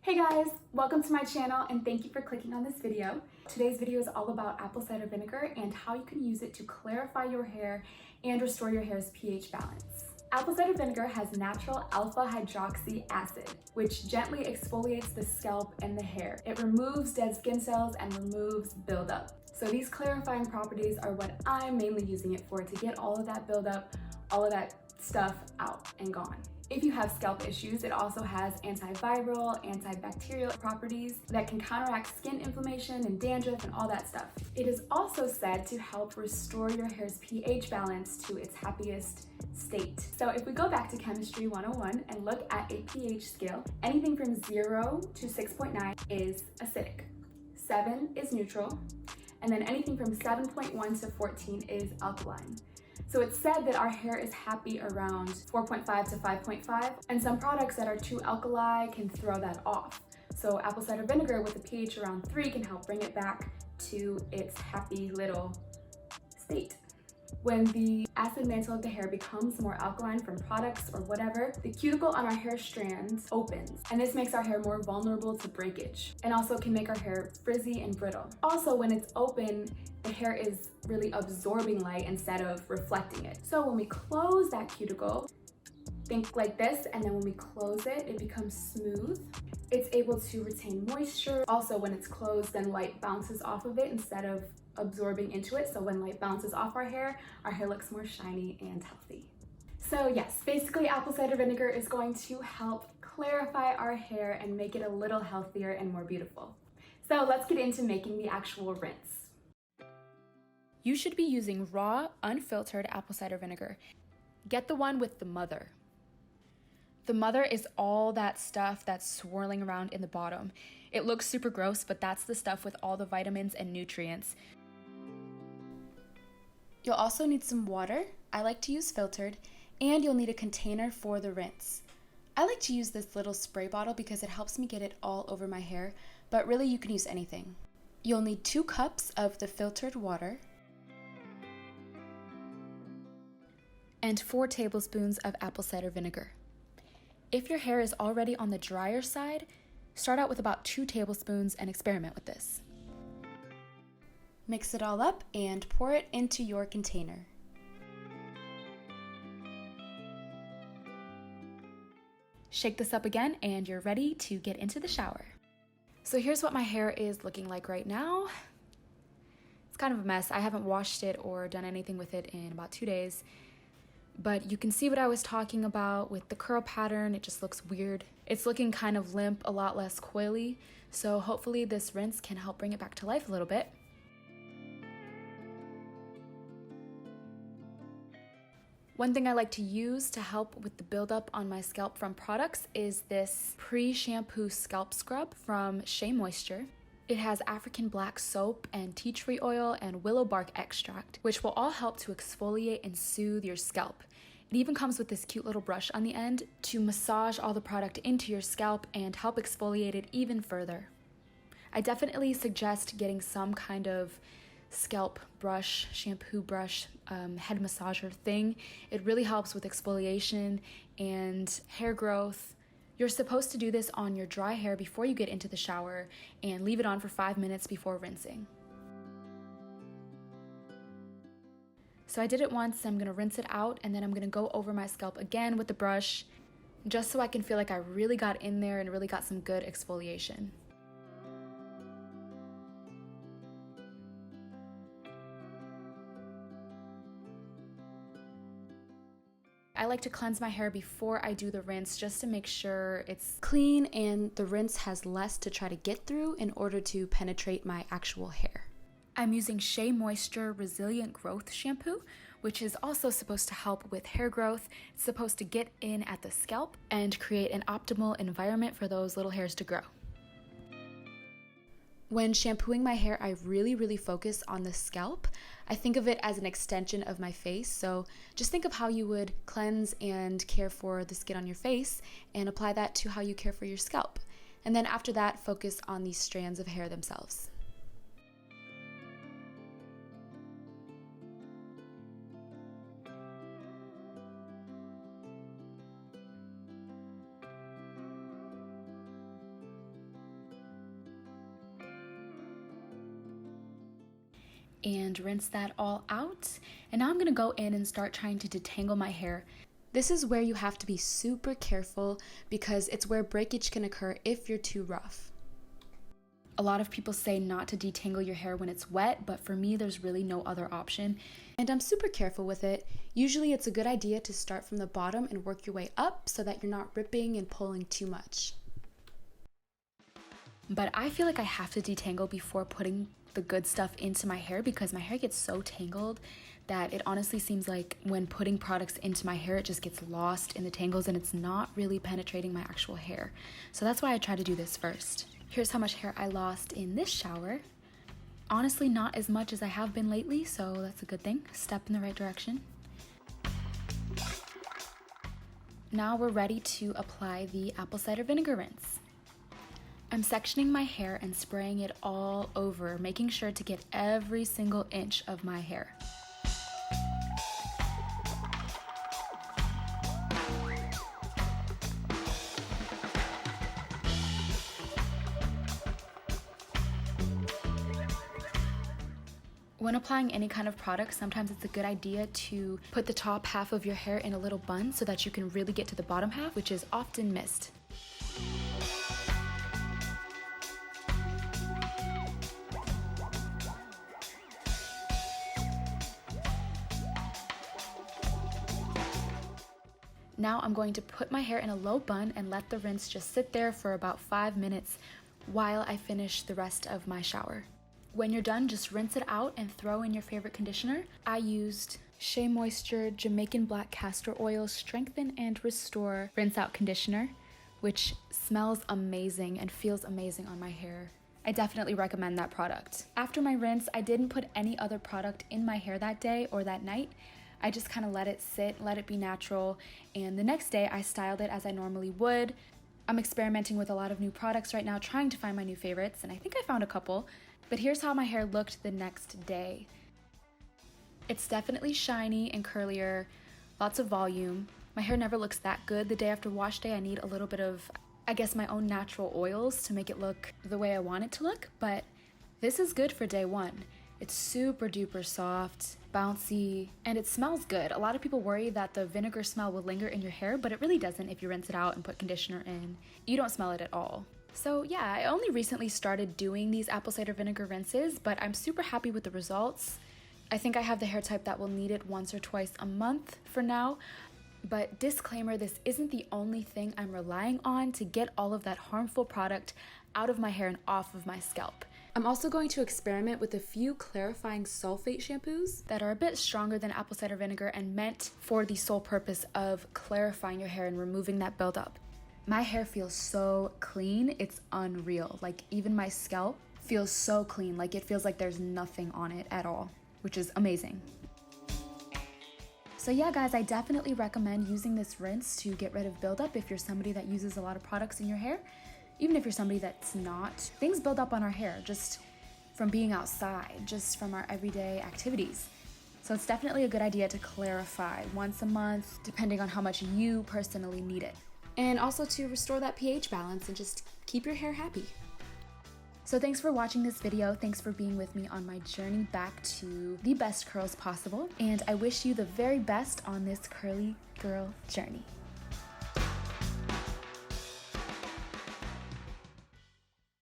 Hey guys, welcome to my channel and thank you for clicking on this video. Today's video is all about apple cider vinegar and how you can use it to clarify your hair and restore your hair's pH balance. Apple cider vinegar has natural alpha hydroxy acid, which gently exfoliates the scalp and the hair. It removes dead skin cells and removes buildup. So these clarifying properties are what I'm mainly using it for, to get all of that buildup, all of that stuff out and gone. If you have scalp issues, it also has antiviral, antibacterial properties that can counteract skin inflammation and dandruff and all that stuff. It is also said to help restore your hair's pH balance to its happiest state. So if we go back to Chemistry 101 and look at a pH scale, anything from 0 to 6.9 is acidic, 7 is neutral, and then anything from 7.1 to 14 is alkaline. So it's said that our hair is happy around 4.5 to 5.5, and some products that are too alkali can throw that off. So apple cider vinegar with a pH around 3 can help bring it back to its happy little state. When the acid mantle of the hair becomes more alkaline from products or whatever, the cuticle on our hair strands opens, and this makes our hair more vulnerable to breakage, and also can make our hair frizzy and brittle. Also, when it's open, the hair is really absorbing light instead of reflecting it. So when we close that cuticle, think like this, and then when we close it, it becomes smooth. It's able to retain moisture. Also, when it's closed, then light bounces off of it instead of absorbing into it. So when light bounces off our hair looks more shiny and healthy. So yes, basically apple cider vinegar is going to help clarify our hair and make it a little healthier and more beautiful. So let's get into making the actual rinse. You should be using raw, unfiltered apple cider vinegar. Get the one with the mother. The mother is all that stuff that's swirling around in the bottom. It looks super gross, but that's the stuff with all the vitamins and nutrients. You'll also need some water. I like to use filtered, and you'll need a container for the rinse. I like to use this little spray bottle because it helps me get it all over my hair, but really you can use anything. You'll need 2 cups of the filtered water and 4 tablespoons of apple cider vinegar. If your hair is already on the drier side, start out with about 2 tablespoons and experiment with this. Mix it all up and pour it into your container. Shake this up again and you're ready to get into the shower. So here's what my hair is looking like right now. It's kind of a mess. I haven't washed it or done anything with it in about 2 days. But you can see what I was talking about with the curl pattern. It just looks weird. It's looking kind of limp, a lot less coily. So hopefully this rinse can help bring it back to life a little bit. One thing I like to use to help with the buildup on my scalp from products is this pre-shampoo scalp scrub from Shea Moisture. It has African black soap and tea tree oil and willow bark extract, which will all help to exfoliate and soothe your scalp. It even comes with this cute little brush on the end to massage all the product into your scalp and help exfoliate it even further. I definitely suggest getting some kind of scalp brush, shampoo brush, head massager thing. It really helps with exfoliation and hair growth. You're supposed to do this on your dry hair before you get into the shower and leave it on for 5 minutes before rinsing. So I did it once, I'm gonna rinse it out, and then I'm gonna go over my scalp again with the brush just so I can feel like I really got in there and really got some good exfoliation. I like to cleanse my hair before I do the rinse just to make sure it's clean and the rinse has less to try to get through in order to penetrate my actual hair. I'm using Shea Moisture Resilient Growth Shampoo, which is also supposed to help with hair growth. It's supposed to get in at the scalp and create an optimal environment for those little hairs to grow. When shampooing my hair, I really focus on the scalp. I think of it as an extension of my face, so just think of how you would cleanse and care for the skin on your face and apply that to how you care for your scalp. And then after that, focus on these strands of hair themselves. and rinse that all out. And now I'm gonna go in and start trying to detangle my hair. This is where you have to be super careful because it's where breakage can occur if you're too rough. A lot of people say not to detangle your hair when it's wet, but for me, there's really no other option. And I'm super careful with it. Usually it's a good idea to start from the bottom and work your way up so that you're not ripping and pulling too much. But I feel like I have to detangle before putting the good stuff into my hair because my hair gets so tangled that it honestly seems like when putting products into my hair, it just gets lost in the tangles and it's not really penetrating my actual hair. So that's why I try to do this first. Here's how much hair I lost in this shower. Honestly, not as much as I have been lately, so that's a good thing. Step in the right direction. Now we're ready to apply the apple cider vinegar rinse. I'm sectioning my hair and spraying it all over, making sure to get every single inch of my hair. When applying any kind of product, sometimes it's a good idea to put the top half of your hair in a little bun so that you can really get to the bottom half, which is often missed. Now I'm going to put my hair in a low bun and let the rinse just sit there for about 5 minutes while I finish the rest of my shower. When you're done, just rinse it out and throw in your favorite conditioner. I used Shea Moisture Jamaican Black Castor Oil Strengthen and Restore Rinse Out Conditioner, which smells amazing and feels amazing on my hair. I definitely recommend that product. After my rinse, I didn't put any other product in my hair that day or that night. I just kind of let it sit, let it be natural, and the next day I styled it as I normally would. I'm experimenting with a lot of new products right now, trying to find my new favorites, and I think I found a couple. But here's how my hair looked the next day. It's definitely shiny and curlier, lots of volume. My hair never looks that good. The day after wash day, I need a little bit of, I guess, my own natural oils to make it look the way I want it to look, but this is good for day one. It's super duper soft, bouncy, and it smells good. A lot of people worry that the vinegar smell will linger in your hair, but it really doesn't if you rinse it out and put conditioner in. You don't smell it at all. So yeah, I only recently started doing these apple cider vinegar rinses, but I'm super happy with the results. I think I have the hair type that will need it once or twice a month for now. But disclaimer, this isn't the only thing I'm relying on to get all of that harmful product out of my hair and off of my scalp. I'm also going to experiment with a few clarifying sulfate shampoos that are a bit stronger than apple cider vinegar and meant for the sole purpose of clarifying your hair and removing that buildup. My hair feels so clean, it's unreal. Like even my scalp feels so clean, like it feels like there's nothing on it at all, which is amazing. So yeah guys, I definitely recommend using this rinse to get rid of buildup if you're somebody that uses a lot of products in your hair. Even if you're somebody that's not, things build up on our hair just from being outside, just from our everyday activities. So it's definitely a good idea to clarify once a month, depending on how much you personally need it. And also to restore that pH balance and just keep your hair happy. So thanks for watching this video. Thanks for being with me on my journey back to the best curls possible. And I wish you the very best on this curly girl journey.